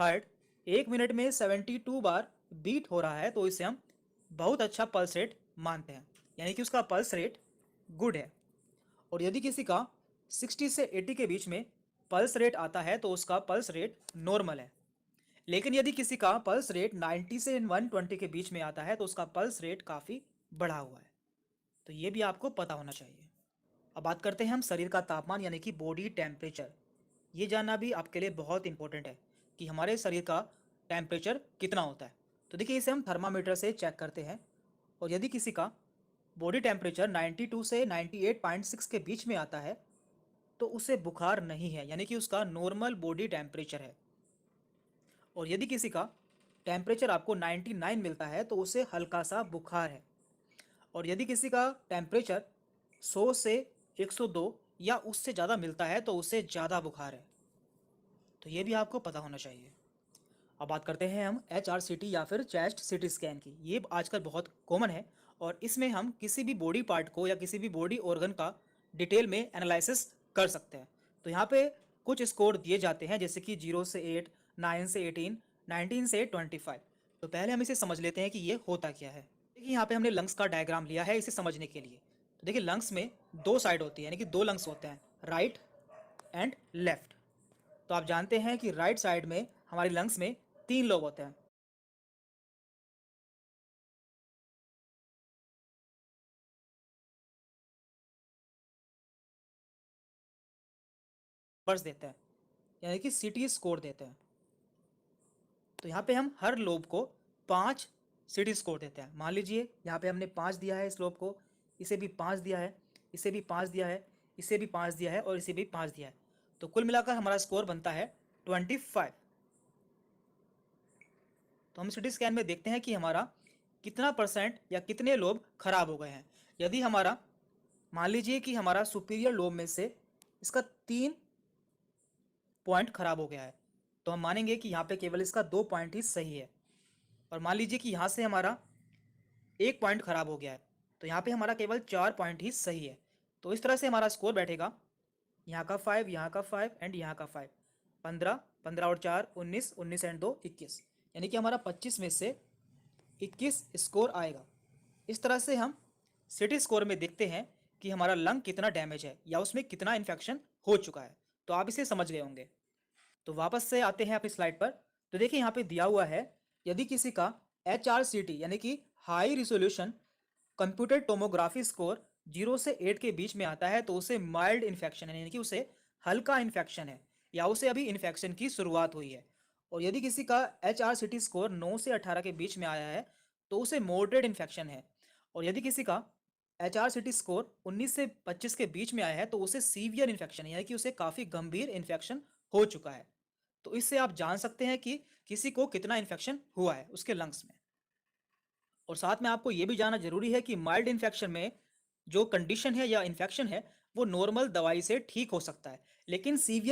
Heart 1 minute में 72 बार beat हो रहा है तो इसे हम बहुत अच्छा पल्स रेट मानते हैं, यानी कि उसका पल्स रेट गुड है। और यदि किसी का 60 से 80 के बीच में पल्स रेट आता है तो उसका पल्स रेट नॉर्मल है। लेकिन यदि किसी का पल्स रेट 90 से 120 के बीच में आता है तो उसका पल्स रेट काफ़ी बढ़ा हुआ है। तो ये भी आपको पता होना चाहिए। अब बात करते हैं हम शरीर का तापमान यानी कि बॉडी टेम्परेचर। ये जानना भी आपके लिए बहुत इंपॉर्टेंट है कि हमारे शरीर का टेम्परेचर कितना होता है। तो देखिए, इसे हम थर्मामीटर से चेक करते हैं। और यदि किसी का बॉडी टेम्परेचर 92 से 98.6 के बीच में आता है तो उसे बुखार नहीं है, यानी कि उसका नॉर्मल बॉडी टेम्परेचर है। और यदि किसी का टेम्परेचर आपको 99 मिलता है तो उसे हल्का सा बुखार है। और यदि किसी का टेम्परेचर 100 से 102 या उससे ज़्यादा मिलता है तो उसे ज़्यादा बुखार है। तो ये भी आपको पता होना चाहिए। अब बात करते हैं हम HRCT या फिर चेस्ट सीटी स्कैन की। ये आजकल बहुत कॉमन है और इसमें हम किसी भी बॉडी पार्ट को या किसी भी बॉडी ऑर्गन का डिटेल में एनालिसिस कर सकते हैं। तो यहाँ पे कुछ स्कोर दिए जाते हैं, जैसे कि 0 से 8, 9 से 18, 19 से 25। तो पहले हम इसे समझ लेते हैं कि ये होता क्या है। देखिए, यहाँ पे हमने लंग्स का डायग्राम लिया है इसे समझने के लिए। तो देखिए, लंग्स में दो साइड होती है, यानी कि दो लंग्स होते हैं, राइट एंड लेफ्ट। तो आप जानते हैं कि राइट साइड में हमारी लंग्स में 3 लोब होते हैं। नंबर्स देते हैं, यानी कि सिटी स्कोर देते हैं। तो यहाँ पे हम हर लोब को 5 सिटी स्कोर देते हैं। मान लीजिए यहाँ पे हमने 5 दिया है इस लोब को, इसे भी 5 दिया है, इसे भी 5 दिया है, इसे भी 5 दिया है और इसे भी 5 दिया है। तो कुल मिलाकर हमारा स्कोर बनता है 25। तो हम सिटी स्कैन में देखते हैं कि हमारा कितना परसेंट या कितने लोब खराब हो गए हैं। यदि हमारा, मान लीजिए कि हमारा सुपीरियर लोब में से इसका 3 पॉइंट खराब हो गया है, तो हम मानेंगे कि यहाँ पे केवल इसका 2 पॉइंट ही सही है। और मान लीजिए कि यहाँ से हमारा 1 पॉइंट खराब हो गया है, तो यहाँ पे हमारा केवल 4 पॉइंट ही सही है। तो इस तरह से हमारा स्कोर बैठेगा, यहाँ का 5, यहाँ का 5 एंड यहाँ का 5। 15, 15 और 4 19, 19 एंड 2 21, यानी कि हमारा 25 में से 21 स्कोर आएगा। इस तरह से हम सिटी स्कोर में देखते हैं कि हमारा लंग कितना डैमेज है या उसमें कितना इन्फेक्शन हो चुका है। तो आप इसे समझ गए होंगे। तो वापस से आते हैं अपनी स्लाइड पर। तो देखिए, यहाँ पे दिया हुआ है, यदि किसी का HRCT यानी कि high resolution computer tomography score 0 से 8 के बीच में आता है तो उसे माइल्ड इन्फेक्शन है, यानी कि उसे हल्का इन्फेक्शन है या उसे अभी इन्फेक्शन की शुरुआत हुई है। और यदि किसी का HRCT स्कोर 9 से 18 के बीच में आया है तो उसे मॉडरेट इन्फेक्शन है। और यदि किसी का HRCT स्कोर 19 से 25 के बीच में आया है तो उसे सीवियर इन्फेक्शन है, यानी कि उसे काफ़ी गंभीर इन्फेक्शन हो चुका है। तो इससे आप जान सकते हैं कि किसी को कितना इन्फेक्शन हुआ है उसके लंग्स में। और साथ में आपको यह भी जानना जरूरी है कि माइल्ड इन्फेक्शन में जो कंडीशन है या इन्फेक्शन है वो नॉर्मल दवाई से ठीक हो सकता है, लेकिन सीवियर